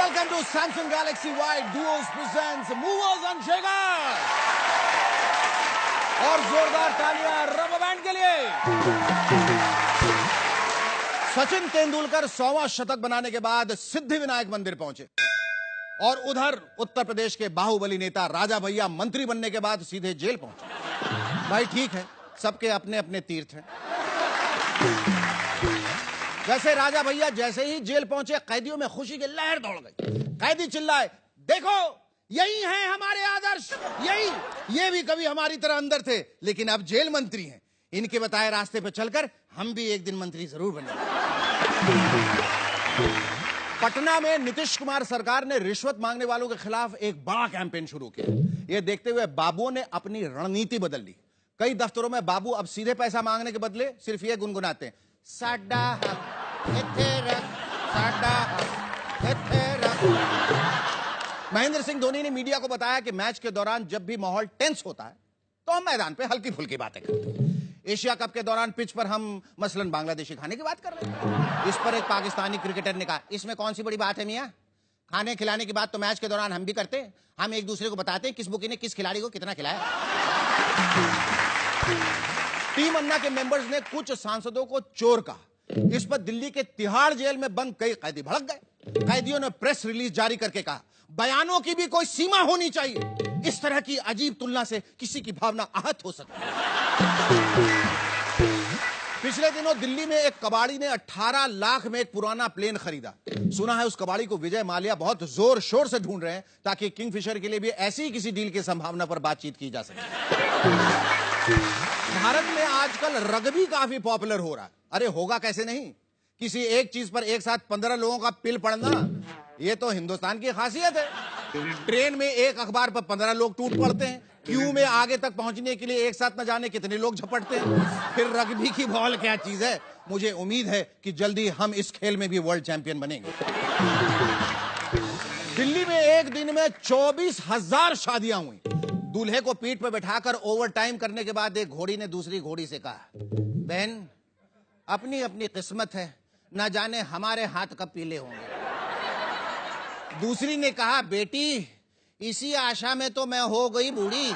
Welcome to Samsung Galaxy Y Duos presents Movers and Shakers। और जोरदार तालियां rubber band के लिए। सचिन तेंदुलकर 100वां शतक बनाने के बाद सिद्धिविनायक मंदिर पहुंचे और उधर उत्तर प्रदेश के बाहुबली नेता राजा भैया मंत्री बनने के बाद सीधे जेल पहुंचे। भाई ठीक है, सबके अपने अपने तीर्थ हैं। वैसे राजा भैया जैसे ही जेल पहुंचे, कैदियों में खुशी की लहर दौड़ गई। कैदी चिल्लाए, देखो यही हैं हमारे आदर्श, ये भी कभी हमारी तरह अंदर थे, लेकिन अब जेल मंत्री हैं। इनके बताए रास्ते पर चलकर हम भी एक दिन मंत्री जरूर बनेंगे। पटना में नीतीश कुमार सरकार ने रिश्वत मांगने वालों के खिलाफ एक बड़ा कैंपेन शुरू किया। यह देखते हुए बाबुओं ने अपनी रणनीति बदल ली। कई दफ्तरों में बाबू अब सीधे पैसा मांगने के बदले सिर्फ ये गुनगुनाते हैं, साडा हक इत्थे रख, साडा हक इत्थे रख। महेंद्र सिंह धोनी ने मीडिया को बताया कि मैच के दौरान जब भी माहौल टेंस होता है तो हम मैदान पे हल्की फुल्की बातें करते हैं। एशिया कप के दौरान पिच पर हम मसलन बांग्लादेशी खाने की बात कर रहे हैं। इस पर एक पाकिस्तानी क्रिकेटर ने कहा, इसमें कौन सी बड़ी बात है मियां, खाने खिलाने की बात तो मैच के दौरान हम भी करते हैं। हम एक दूसरे को बताते हैं किस बुकी ने किस खिलाड़ी को कितना खिलाया। टीम अन्ना के मेंबर्स ने कुछ सांसदों को चोर कहा। इस पर दिल्ली के तिहाड़ जेल में बंद कई कैदी भड़क गए। कैदियों ने प्रेस रिलीज जारी करके कहा, बयानों की भी कोई सीमा होनी चाहिए। इस तरह की अजीब तुलना से किसी की भावना आहत हो सकती है। पिछले दिनों दिल्ली में एक कबाड़ी ने 18 लाख में एक पुराना प्लेन खरीदा। सुना है उस कबाड़ी को विजय माल्या बहुत जोर शोर से ढूंढ रहे हैं ताकि किंगफिशर के लिए भी ऐसी ही किसी डील की संभावना पर बातचीत की जा सके। भारत में आजकल रग्बी काफी पॉपुलर हो रहा है। अरे होगा कैसे नहीं, किसी एक चीज पर एक साथ 15 लोगों का पिल पड़ना, यह तो हिंदुस्तान की खासियत है। ट्रेन में एक अखबार पर 15 लोग टूट पड़ते हैं। क्यू में आगे तक पहुंचने के लिए एक साथ न जाने कितने लोग झपटते हैं। फिर रग्बी की बॉल क्या चीज है। मुझे उम्मीद है कि जल्दी हम इस खेल में भी वर्ल्ड चैंपियन बनेंगे। दिल्ली में एक दिन में 24,000 शादियां हुई। दूल्हे को पीठ पर बैठाकर ओवर टाइम करने के बाद एक घोड़ी ने दूसरी घोड़ी से कहा, बहन अपनी अपनी किस्मत है, न जाने हमारे हाथ कब पीले होंगे। दूसरी ने कहा, बेटी इसी आशा में तो मैं हो गई बूढ़ी।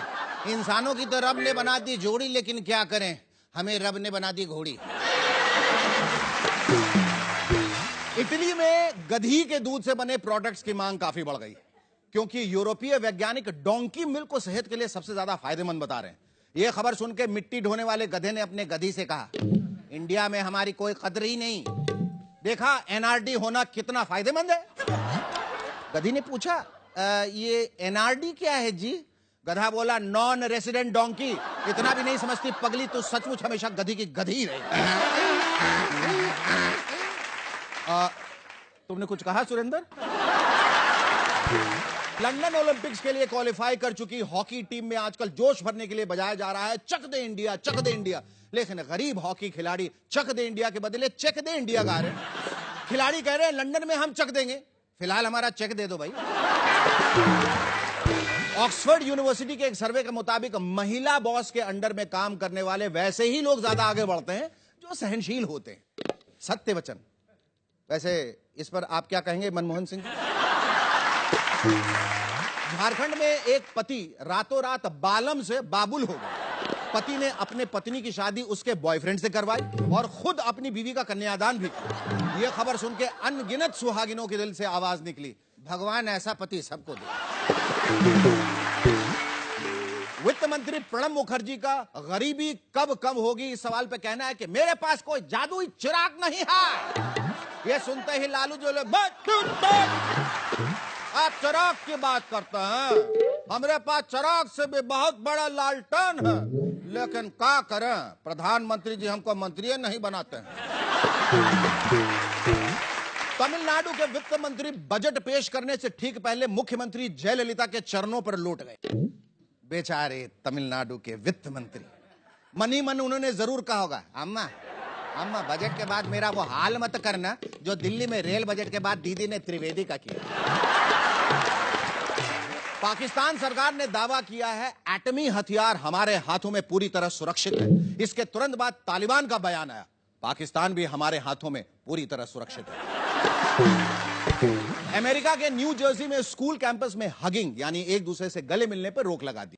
इंसानों की तो रब ने बना दी जोड़ी, लेकिन क्या करें हमें रब ने बना दी घोड़ी। इटली में गधी के दूध से बने प्रोडक्ट्स की मांग काफी बढ़ गई क्योंकि यूरोपीय वैज्ञानिक डोंकी मिल्क को सेहत के लिए सबसे ज्यादा फायदेमंद बता रहे हैं। यह खबर सुनकर मिट्टी ढोने वाले गधे ने अपने गधी से कहा, इंडिया में हमारी कोई कदर ही नहीं। देखा एनआरडी होना कितना फायदेमंद है। गधी ने पूछा, ये एनआरडी क्या है जी? गधा बोला, नॉन रेसिडेंट डोंकी। इतना भी नहीं समझती पगली, तो सचमुच हमेशा गधी की गधी ही रही। तुमने कुछ कहा सुरेंद्र? लंदन ओलंपिक्स के लिए क्वालिफाई कर चुकी हॉकी टीम में आजकल जोश भरने के लिए बजाया जा रहा है, चक दे इंडिया, चक दे इंडिया। लेकिन गरीब हॉकी खिलाड़ी चक दे इंडिया के बदले चेक दे इंडिया गा रहे हैं। खिलाड़ी कह रहे हैं लंदन में हम चक देंगे, फिलहाल हमारा चेक दे दो भाई। ऑक्सफोर्ड यूनिवर्सिटी के एक सर्वे के मुताबिक महिला बॉस के अंडर में काम करने वाले वैसे ही लोग ज्यादा आगे बढ़ते हैं जो सहनशील होते हैं। सत्य वचन। वैसे इस पर आप क्या कहेंगे मनमोहन सिंह? झारखंड में एक पति रातों रात बालम से बाबुल हो गया। पति ने अपने पत्नी की शादी उसके बॉयफ्रेंड से करवाई और खुद अपनी बीवी का कन्यादान भी किया। यह खबर सुन के अनगिनत सुहागिनों के दिल से आवाज निकली, भगवान ऐसा पति सबको दे। वित्त मंत्री प्रणब मुखर्जी का गरीबी कब कम होगी इस सवाल पे कहना है कि मेरे पास कोई जादुई चिराग नहीं है। यह सुनते ही लालू जो आप चिराग की बात करते हैं, हमारे पास चिराग से भी बहुत बड़ा लालटेन है, लेकिन क्या करें प्रधानमंत्री जी हमको मंत्री नहीं बनाते हैं। तमिलनाडु के वित्त मंत्री बजट पेश करने से ठीक पहले मुख्यमंत्री जयललिता के चरणों पर लौट गए। बेचारे तमिलनाडु के वित्त मंत्री मन ही मन उन्होंने जरूर कहा होगा, अम्मा अम्मा बजट के बाद मेरा वो हाल मत करना जो दिल्ली में रेल बजट के बाद दीदी ने त्रिवेदी का किया। पाकिस्तान सरकार ने दावा किया है एटमी हथियार हमारे हाथों में पूरी तरह सुरक्षित है। इसके तुरंत बाद तालिबान का बयान आया, पाकिस्तान भी हमारे हाथों में पूरी तरह सुरक्षित है। अमेरिका के न्यू जर्सी में स्कूल कैंपस में हगिंग यानी एक दूसरे से गले मिलने पर रोक लगा दी।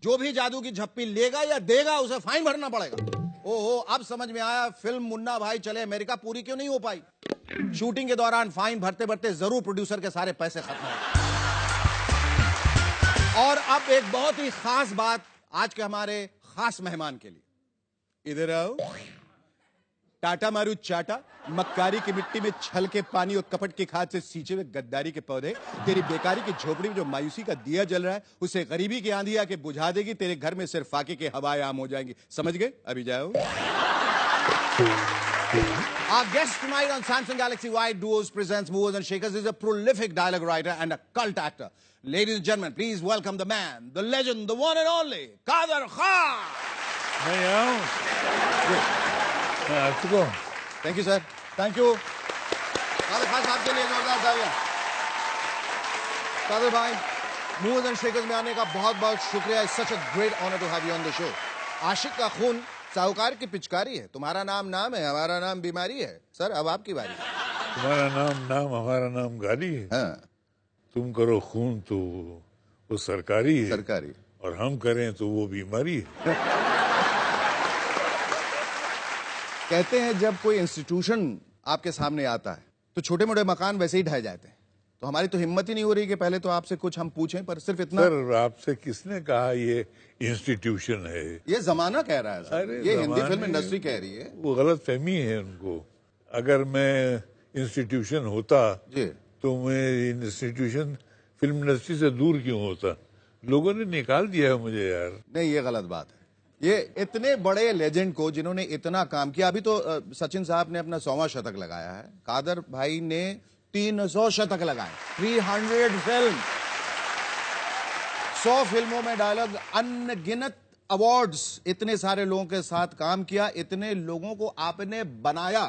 जो भी जादू की झप्पी लेगा या देगा उसे फाइन भरना पड़ेगा। ओहो, अब समझ में आया फिल्म मुन्ना भाई चले अमेरिका पूरी क्यों नहीं हो पाई। शूटिंग के दौरान फाइन भरते भरते जरूर प्रोड्यूसर के सारे पैसे खत्म हो। और अब एक बहुत ही खास बात आज के हमारे खास मेहमान के लिए। इधर आओ। टाटा मारू चाटा, मक्कारी की मिट्टी में छल के पानी और कपट की खाद से सींचे हुए गद्दारी के पौधे, तेरी बेकारी की झोपड़ी में जो मायूसी का दिया जल रहा है उसे गरीबी की आंधी आके बुझा देगी। तेरे घर में सिर्फ फाके के हवाएं आम हो जाएंगी। समझ गए? अभी जाओ। Our guest tonight on Samsung Galaxy Wide Duos presents Movers and Shakers is a prolific dialogue writer and a cult actor. Ladies and gentlemen, please welcome the man, the legend, the one and only Kader Khan. मैं यहाँ हूँ। मैं आ चुका हूँ। Thank you, sir. Thank you. Kader Khan साहब के लिए जोरदार तालियां। कादर भाई, Movers and Shakers में आने का बहुत-बहुत शुक्रिया। It's such a great honor to have you on the show. आशिक का खून साहूकार की पिचकारी है। तुम्हारा नाम है, हमारा नाम बीमारी है। सर, अब आपकी बारी है। तुम्हारा नाम हमारा नाम गाली है। हाँ। तुम करो खून तो वो सरकारी है। सरकारी। और हम करें तो वो बीमारी है। कहते हैं जब कोई इंस्टीट्यूशन आपके सामने आता है तो छोटे मोटे मकान वैसे ही ढह जाते हैं। तो हमारी तो हिम्मत ही नहीं हो रही कि पहले तो आपसे कुछ हम पूछें, पर सिर्फ इतना। सर, आपसे किसने कहा ये इंस्टीट्यूशन है? ये जमाना कह रहा है सर। ये हिंदी फिल्म इंडस्ट्री कह रही है। वो गलत फहमी है उनको। अगर मैं इंस्टीट्यूशन होता जी, तो मैं इंस्टीट्यूशन फिल्म इंडस्ट्री से दूर क्यों होता? लोगों ने निकाल दिया है मुझे यार। नहीं, ये गलत बात है। ये इतने बड़े लेजेंड को जिन्होंने इतना काम किया, अभी तो सचिन साहब ने अपना 100वां शतक लगाया है, कादर भाई ने 300 शतक लगाए। 300 फिल्म, 100 फिल्मों में डायलॉग, अनगिनत अवार्ड्स, इतने सारे लोगों के साथ काम किया, इतने लोगों को आपने बनाया,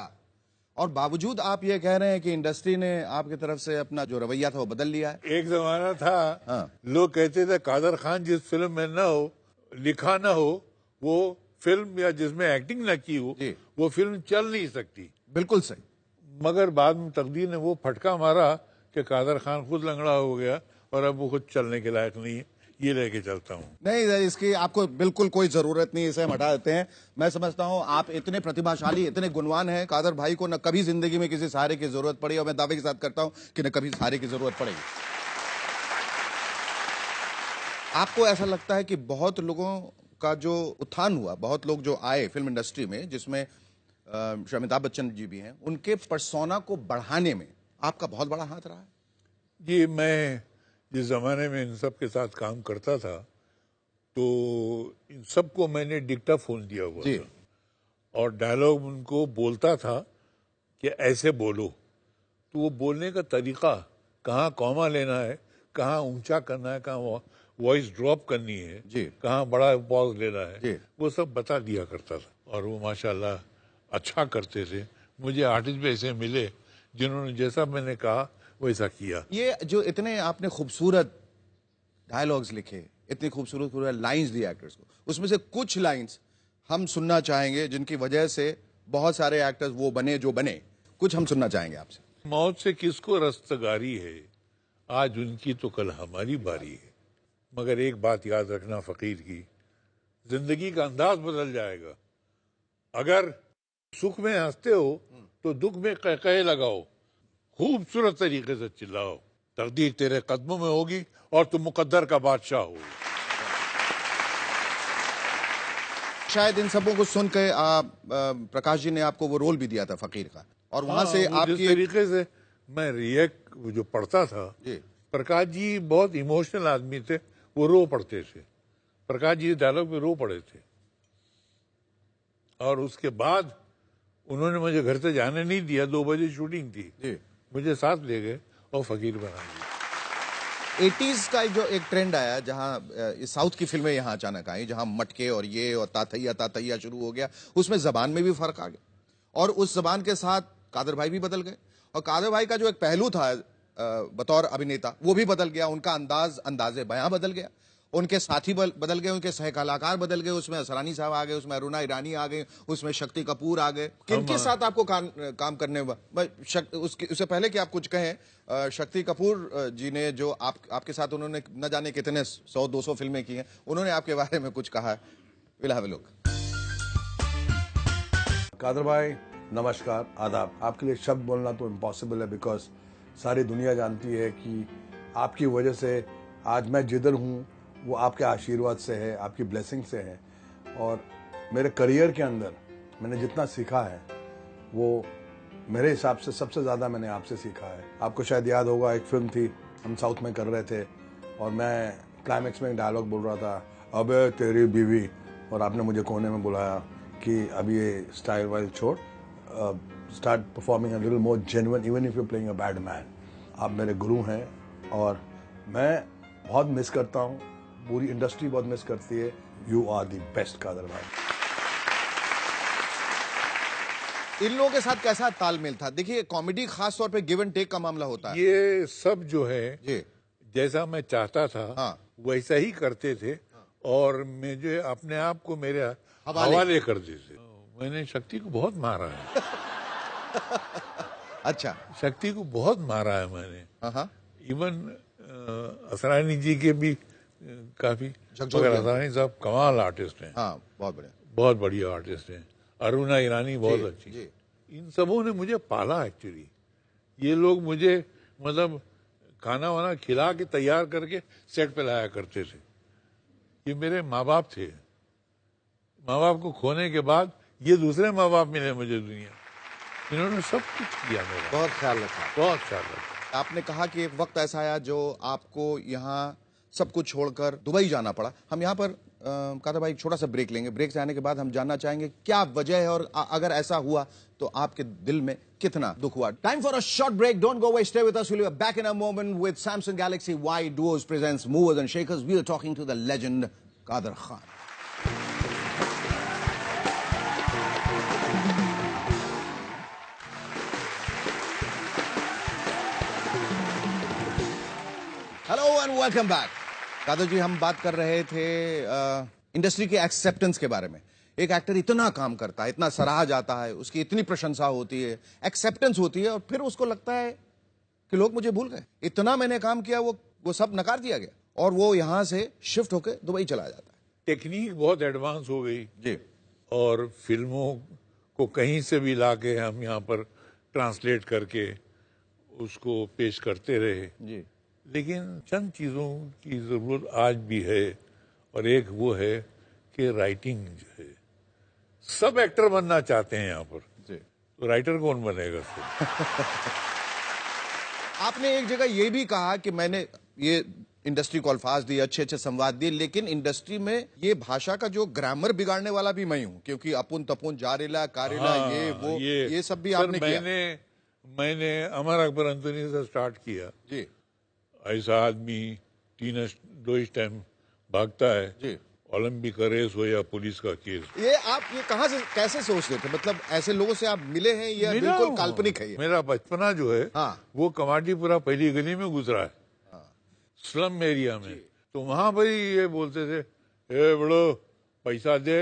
और बावजूद आप ये कह रहे हैं कि इंडस्ट्री ने आपकी तरफ से अपना जो रवैया था वो बदल लिया है। एक जमाना था। हाँ। लोग कहते थे कादर खान जिस फिल्म में न हो, लिखा न हो, वो फिल्म या जिसमें एक्टिंग न की हो, वो फिल्म चल नहीं सकती। बिल्कुल सही। मगर बाद में तकदीर ने वो फटका मारा कि कादर खान खुद लंगड़ा हो गया और अब वो खुद चलने के लायक नहीं है। ये लेके चलता हूँ। नहीं, इसकी आपको बिल्कुल कोई जरूरत नहीं, इसे हम हटा देते हैं। मैं समझता हूँ आप इतने प्रतिभाशाली, इतने गुणवान हैं, कादर भाई को न कभी जिंदगी में किसी सहारे की जरूरत पड़ी, और मैं दावे के साथ करता हूँ कि न कभी सहारे की जरूरत पड़ेगी। आपको ऐसा लगता है कि बहुत लोगों का जो उत्थान हुआ, बहुत लोग जो आए फिल्म इंडस्ट्री में, जिसमें अमिताभ बच्चन जी भी हैं, उनके पर्सोना को बढ़ाने में आपका बहुत बड़ा हाथ रहा है? जी, मैं जिस जमाने में इन सब के साथ काम करता था तो इन सबको मैंने डिक्टाफोन दिया हुआ था और डायलॉग उनको बोलता था कि ऐसे बोलो। तो वो बोलने का तरीका, कहाँ कॉमा लेना है, कहाँ ऊंचा करना है, कहाँ वॉइस ड्रॉप करनी है, कहाँ बड़ा पॉज लेना है, वो सब बता दिया करता था। और वो माशाल्लाह अच्छा करते थे। मुझे आर्टिस्ट भी ऐसे मिले जिन्होंने जैसा मैंने कहा वैसा किया। ये जो इतने आपने खूबसूरत डायलॉग्स लिखे, इतनी खूबसूरत लाइंस दी एक्टर्स को, उसमें से कुछ लाइंस हम सुनना चाहेंगे जिनकी वजह से बहुत सारे एक्टर्स वो बने जो बने। कुछ हम सुनना चाहेंगे आपसे। मौत से किसको रस्तगारी है, आज उनकी तो कल हमारी बारी है। मगर एक बात याद रखना फकीर की, जिंदगी का अंदाज बदल जाएगा। अगर सुख में हंसते हो तो दुख में कहकहे लगाओ, खूबसूरत तरीके से चिल्लाओ, तकदीर तेरे कदमों में होगी और तुम मुकद्दर का बादशाह हो। शायद इन सबों को सुन के प्रकाश जी ने आपको वो रोल भी दिया था फकीर का, और वहां से आपकी जिस तरीके से मैं रिएक्ट जो पढ़ता था, प्रकाश जी बहुत इमोशनल आदमी थे, वो रो पड़ते थे। प्रकाश जी डायलॉग में रो पड़े थे और उसके बाद उन्होंने मुझे घर से जाने नहीं दिया। 2 बजे शूटिंग थी, मुझे साथ ले गए और फकीर बना दिया। 80s का जो एक ट्रेंड आया, जहां साउथ की फिल्में यहाँ अचानक आई, जहां मटके और ये और तातैया शुरू हो गया, उसमें जबान में भी फर्क आ गया, और उस जबान के साथ कादर भाई भी बदल गए, और कादर भाई का जो एक पहलू था बतौर अभिनेता वो भी बदल गया, उनका अंदाजे बयां बदल गया, उनके साथी बदल गए, उनके सह कलाकार बदल गए, उसमें असरानी साहब आ गए, उसमें अरुणा ईरानी आ गए, उसमें शक्ति कपूर आ गए। किनके साथ आपको काम करने उससे पहले कि आप कुछ कहें, शक्ति कपूर जी ने जो आपके साथ उन्होंने न जाने कितने 100-200 फिल्में की हैं, उन्होंने आपके बारे में कुछ कहा है। Will have a look. Kadar भाई नमस्कार, आदाब। आपके लिए शब्द बोलना तो इम्पॉसिबल है, बिकॉज सारी दुनिया जानती है कि आपकी वजह से आज मैं जिधर हूँ वो आपके आशीर्वाद से है, आपकी ब्लेसिंग से है। और मेरे करियर के अंदर मैंने जितना सीखा है वो मेरे हिसाब से सबसे ज़्यादा मैंने आपसे सीखा है। आपको शायद याद होगा, एक फिल्म थी, हम साउथ में कर रहे थे और मैं क्लाइमेक्स में एक डायलॉग बोल रहा था, अबे तेरी बीवी, और आपने मुझे कोने में बुलाया कि अभी ये स्टाइल वाइल छोड़, start performing a little more genuine even if you playing a bad man. आप मेरे गुरु हैं और मैं बहुत मिस करता हूँ, पूरी इंडस्ट्री बहुत मिस करती है। You are the best Kadar भाई। इन लोगों के साथ कैसा तालमेल था? देखिए, कॉमेडी खास तौर पे गिव एंड टेक का मामला होता है। ये सब जो है जी, जैसा मैं चाहता था वैसा ही करते थे और मुझे अपने आप को मेरे हवाले कर देते। मैंने शक्ति को बहुत मारा है। अच्छा, शक्ति को बहुत मारा है मैंने। हाँ, इवन असरानी जी के भी काफी, मगर असरानी साहब कमाल आर्टिस्ट हैं। हाँ, बहुत बढ़िया, बहुत बढ़िया आर्टिस्ट हैं। अरुणा ईरानी बहुत अच्छी। इन सबों ने मुझे पाला एक्चुअली। ये लोग मुझे मतलब खाना वाना खिला के तैयार करके सेट पे लाया करते थे। ये मेरे माँ बाप थे। माँ बाप को खोने के बाद ये दूसरे माँ बाप मिले मुझे दुनिया। इन्होंने सब कुछ किया मेरा, बहुत ख्याल रखा। बहुत ख्याल रखा। आपने कहा कि एक वक्त ऐसा आया जो आपको यहाँ सब कुछ छोड़कर दुबई जाना पड़ा। हम यहाँ पर कादर भाई एक छोटा सा ब्रेक लेंगे। ब्रेक से आने के बाद हम जानना चाहेंगे क्या वजह है और अगर ऐसा हुआ तो आपके दिल में कितना दुख हुआ। Time for a short break. Don't go away, stay with us. Will be back in a moment with Samsung Galaxy Y Duos presents movers and shakers. We are talking to the legend Kader Khan. Hello and welcome back. Kader ji, हम बात कर रहे थे industry के acceptance के बारे में। एक एक्टर इतना काम करता है, इतना सराहा जाता है, उसकी इतनी प्रशंसा होती है, एक्सेप्टेंस होती है और फिर उसको लगता है कि लोग मुझे भूल गए। इतना मैंने काम किया, वो सब नकार दिया गया और वो यहां से शिफ्ट होकर दुबई चला जाता है। टेक्निक बहुत एडवांस हो गई जी, और फिल्मों को कहीं से भी लाके हम यहाँ पर ट्रांसलेट करके उसको पेश करते रहे जी, लेकिन चंद चीज़ों की ज़रूरत आज भी है और एक वो है कि राइटिंग जो है, सब एक्टर बनना चाहते हैं यहाँ पर, जी। तो राइटर कौन बनेगा फिर? आपने एक जगह ये भी कहा कि मैंने ये इंडस्ट्री को अल्फाज दिए, अच्छे अच्छे संवाद दिए, लेकिन इंडस्ट्री में ये भाषा का जो ग्रामर बिगाड़ने वाला भी मैं हूं, क्योंकि अपुन तपुन जारेला कारेला ये सब भी आपने किया। मैंने अमर अकबर अंतोनी से स्टार्ट किया। जी, ऐसा आदमी दो टाइम भागता है जी। ओलंपिक का रेस हो या पुलिस का केस। ये आप ये कहां से कैसे सोचते थे? मतलब ऐसे लोगों से आप मिले हैं या बिल्कुल काल्पनिक है ये? मेरा बचपना जो है वो कमाटीपुरा पहली गली में गुजरा है, स्लम एरिया में। तो वहां पर ही ये बोलते थे, ए बड़ो पैसा दे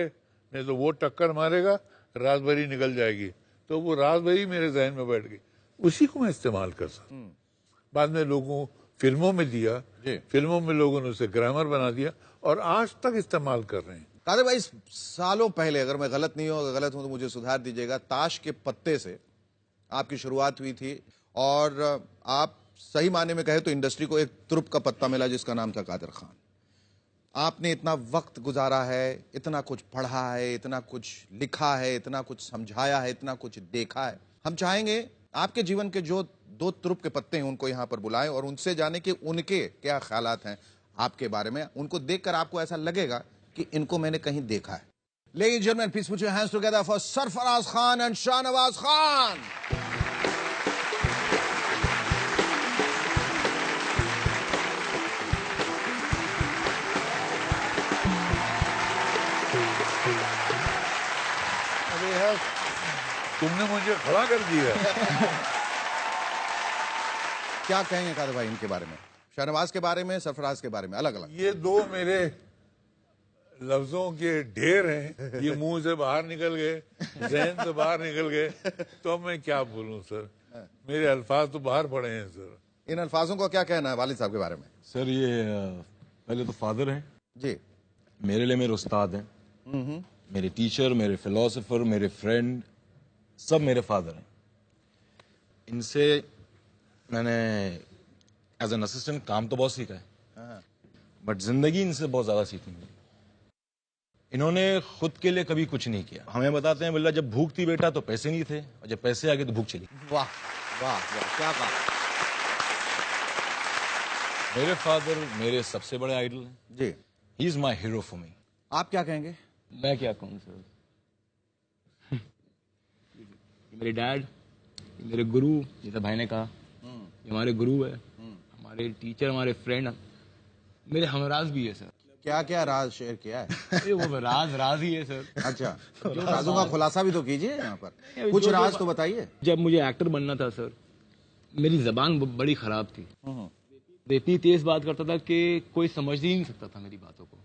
नहीं तो वो टक्कर मारेगा, रात भरी निकल जाएगी। तो वो रात भरी मेरे जहन में बैठ गई, उसी को मैं इस्तेमाल कर सकता। बाद में लोगों फिल्मों में दिया, फिल्मों में लोगों ने उसे ग्रामर बना दिया और आज तक इस्तेमाल कर रहे हैं। कादर भाई, सालों पहले, अगर मैं गलत नहीं हूं, अगर गलत हूं तो मुझे सुधार दीजिएगा, ताश के पत्ते से आपकी शुरुआत हुई थी और आप सही माने में कहे तो इंडस्ट्री को एक तुरुप का पत्ता मिला जिसका नाम था कादर खान। आपने इतना वक्त गुजारा है, इतना कुछ पढ़ा है, इतना कुछ लिखा है, इतना कुछ समझाया है, इतना कुछ देखा है। हम चाहेंगे आपके जीवन के जो दो तुरुप के पत्ते हैं उनको यहां पर बुलाएं और उनसे जाने कि उनके क्या ख्यालात हैं आपके बारे में। उनको देखकर आपको ऐसा लगेगा कि इनको मैंने कहीं देखा है। Ladies and gentleman, please put your hands together for Sarfaraz Khan and Shahnawaz Khan. अरे यार, तुमने मुझे खड़ा कर दिया। क्या कहेंगे कादर भाई इनके बारे में? शहनवाज के बारे में, सरफराज के बारे में, अलग अलग। ये दो मेरे लफ्जों के ढेर हैं, ये मुंह से बाहर निकल गए, जहन से बाहर निकल गए, तो अब मैं क्या बोलूं सर, मेरे अल्फाज तो बाहर पड़े हैं सर। इन अल्फाजों को क्या कहना है वालिद साहब के बारे में? सर ये पहले तो फादर हैं जी। मेरे लिए, मेरे उस्ताद हैं, मेरे टीचर, मेरे फिलोसोफर, मेरे फ्रेंड, सब मेरे फादर हैं। इनसे मैंने एज एन असिस्टेंट काम तो बहुत सीखा है, बट जिंदगी इनसे बहुत ज्यादा सीखी है। इन्होंने खुद के लिए कभी कुछ नहीं किया। हमें बताते हैं बोला जब भूख थी बेटा तो पैसे नहीं थे, और जब पैसे आ गए तो भूख चली। वाह वाह वाह, क्या कहा। मेरे फादर मेरे सबसे बड़े आइडल हैं। जी। He is my hero for me. आप क्या कहेंगे? मैं क्या कहूँ सर, मेरे डैड, मेरे गुरु, जैसे भाई ने कहा, ये हमारे गुरु है, हमारे टीचर, हमारे फ्रेंड, मेरे हमराज भी है सर। क्या क्या राज शेयर किया है? अरे वो राज ही है सर। अच्छा, जो राजों का खुलासा भी तो कीजिए यहाँ पर, कुछ राज तो बताइए। जब मुझे एक्टर बनना था सर, मेरी जबान बड़ी खराब थी, इतनी तेज बात करता था कि कोई समझ ही नहीं सकता था मेरी बातों को,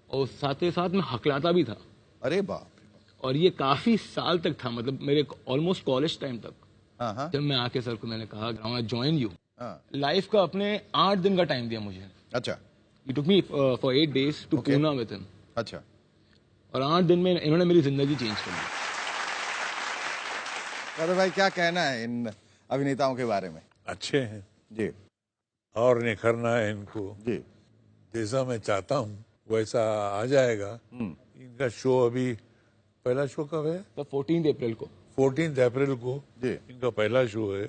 और साथ ही साथ मैं हकलाता भी था। अरे बाप रे। और ये काफी साल तक था, मतलब मेरे ऑलमोस्ट कॉलेज टाइम तक। हाँ। जब मैं आके सर को मैंने कहा आई जॉइन यू, हाँ। लाइफ का अपने 8 दिन का टाइम दिया मुझे। अच्छा He took me for 8 days to Okay. Pune with him. अच्छा। और 8 दिन में इन्होंने मेरी जिंदगी चेंज कर दी। अरे भाई क्या कहना है इन अभिनेताओं के बारे में? अच्छे हैं जी और निखरना है इनको, जी। जैसा मैं चाहता हूँ वैसा आ जाएगा। इनका शो अभी, पहला शो कब है? तो 14 अप्रैल को। 14 अप्रैल को जी। इनका पहला शो है,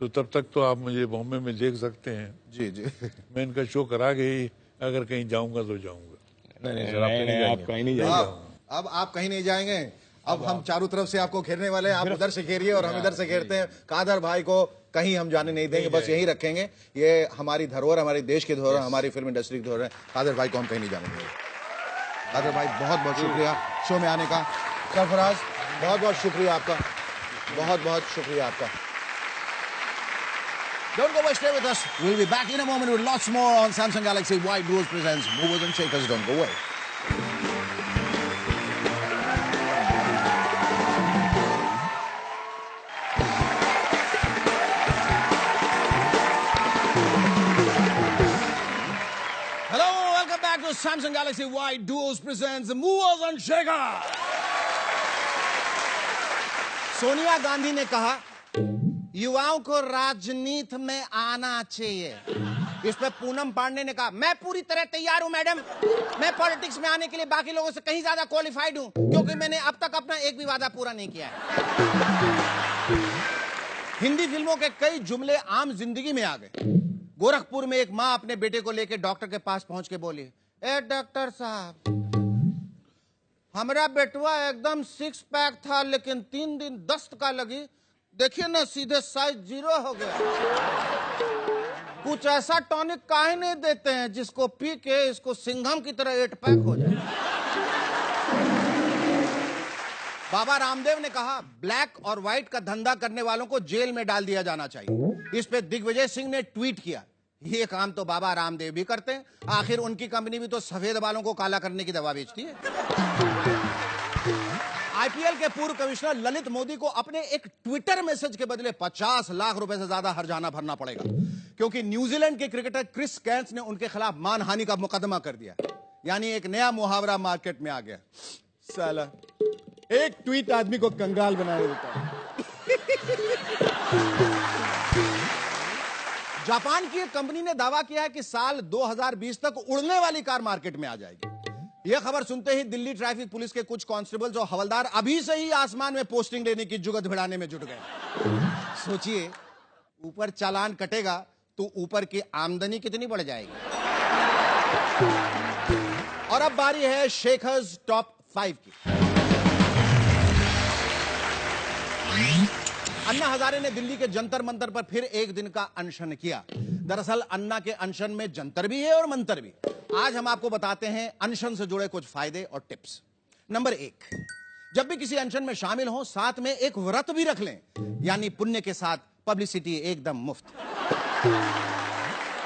तो तब तक तो आप मुझे बॉम्बे में देख सकते हैं। जी जी। मैं इनका शो करा के ही अगर कहीं जाऊंगा तो जाऊंगा। नहीं, आप कहीं नहीं जाएंगे। अब आप कहीं नहीं जाएंगे। अब हम चारों तरफ से आपको घेरने वाले हैं, आप उधर से घेरिए और हम इधर से घेरते हैं। कादर भाई को कहीं हम जाने नहीं देंगे, बस यहीं रखेंगे। ये हमारी धरोहर, हमारे देश की धरोहर, हमारी फिल्म इंडस्ट्री की धरोहर है। कादर भाई को हम कहीं नहीं जाने देंगे। कादर भाई बहुत बहुत शुक्रिया शो में आने का। सरफराज बहुत बहुत शुक्रिया आपका, बहुत बहुत शुक्रिया आपका। Don't go away, stay with us. We'll be back in a moment with lots more on Samsung Galaxy Wide Duos presents Movers and Shakers. Don't go away. Hello, welcome back to Samsung Galaxy Wide Duos presents Movers and Shakers. Sonia Gandhi ने कहा युवाओं को राजनीति में आना चाहिए। इस पे पूनम पांडे ने कहा मैं पूरी तरह तैयार हूं मैडम, मैं पॉलिटिक्स में आने के लिए बाकी लोगों से कहीं ज्यादा क्वालिफाइड हूं, क्योंकि मैंने अब तक अपना एक भी वादा पूरा नहीं किया है। हिंदी फिल्मों के कई जुमले आम जिंदगी में आ गए। गोरखपुर में एक माँ अपने बेटे को लेकर डॉक्टर के पास पहुंच के बोली, ए डॉक्टर साहब, हमारा बेटवा एकदम 6 पैक था लेकिन 3 दिन दस्त का लगी, देखिए ना सीधे साइज 0 हो गया। कुछ ऐसा टॉनिक काहे नहीं देते हैं जिसको पी के इसको सिंघम की तरह 8 पैक हो जाए। बाबा रामदेव ने कहा ब्लैक और व्हाइट का धंधा करने वालों को जेल में डाल दिया जाना चाहिए। इस पे दिग्विजय सिंह ने ट्वीट किया, ये काम तो बाबा रामदेव भी करते हैं, आखिर उनकी कंपनी भी तो सफेद बालों को काला करने की दवा बेचती है। आईपीएल के पूर्व कमिश्नर ललित मोदी को अपने एक ट्विटर मैसेज के बदले 50 लाख रुपए से ज्यादा हर्जाना भरना पड़ेगा, क्योंकि न्यूजीलैंड के क्रिकेटर क्रिस कैंस ने उनके खिलाफ मानहानि का मुकदमा कर दिया। यानी एक नया मुहावरा मार्केट में आ गया, साला एक ट्वीट आदमी को कंगाल बना देता है। जापान की एक कंपनी ने दावा किया है कि साल 2020 तक उड़ने वाली कार मार्केट में आ जाएगी। यह खबर सुनते ही दिल्ली ट्रैफिक पुलिस के कुछ कांस्टेबल्स और हवलदार अभी से ही आसमान में पोस्टिंग लेने की जुगत भिड़ाने में जुट गए। सोचिए, ऊपर चालान कटेगा तो ऊपर की आमदनी कितनी बढ़ जाएगी। और अब बारी है शेखर्स टॉप 5 की। अन्ना हजारे ने दिल्ली के जंतर मंतर पर फिर एक दिन का अनशन किया। दरअसल अन्ना के अनशन में जंतर भी है और मंतर भी। आज हम आपको बताते हैं अनशन से जुड़े कुछ फायदे और टिप्स। नंबर 1, जब भी किसी अनशन में शामिल हो साथ में एक व्रत भी रख लें, यानी पुण्य के साथ पब्लिसिटी एकदम मुफ्त।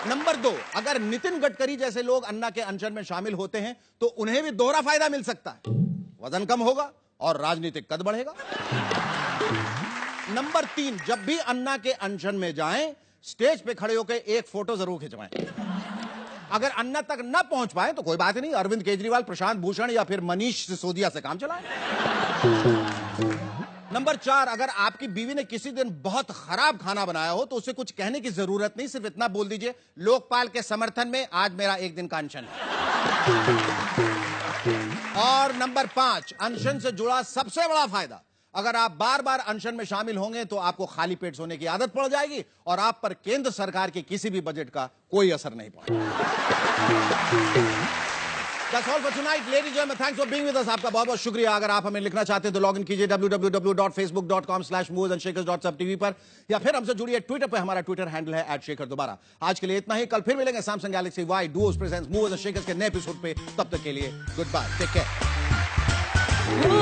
नंबर 2, अगर नितिन गडकरी जैसे लोग अन्ना के अनशन में शामिल होते हैं तो उन्हें भी दोहरा फायदा मिल सकता है, वजन कम होगा और राजनीतिक कद बढ़ेगा। नंबर 3, जब भी अन्ना के अनशन में जाएं, स्टेज पे खड़े होकर एक फोटो जरूर खिंचवाएं। अगर अन्ना तक न पहुंच पाए तो कोई बात नहीं, अरविंद केजरीवाल, प्रशांत भूषण या फिर मनीष सिसोदिया से काम चलाएं। नंबर 4, अगर आपकी बीवी ने किसी दिन बहुत खराब खाना बनाया हो तो उसे कुछ कहने की जरूरत नहीं, सिर्फ इतना बोल दीजिए, लोकपाल के समर्थन में आज मेरा 1 दिन का अनशन है। और नंबर 5, अनशन से जुड़ा सबसे बड़ा फायदा, अगर आप बार बार अनशन में शामिल होंगे तो आपको खाली पेट सोने की आदत पड़ जाएगी और आप पर केंद्र सरकार के किसी भी बजट का कोई असर नहीं पड़ेगा। That's all for tonight, ladies and gentlemen. Thanks for being with us. आपका बहुत बहुत शुक्रिया। अगर आप हमें लिखना चाहते हैं तो लॉग इन कीजिए www.facebook.com/movesandshakersTV पर, या फिर हमसे जुड़िए ट्विटर पर, हमारा ट्विटर हैंडल है @शेखर दोबारा। आज के लिए इतना ही, कल फिर मिलेंगे Samsung Galaxy Y Duos presents move and shakers के नए एपिसोड पे। तब तक के लिए गुड बाय, टेक केयर।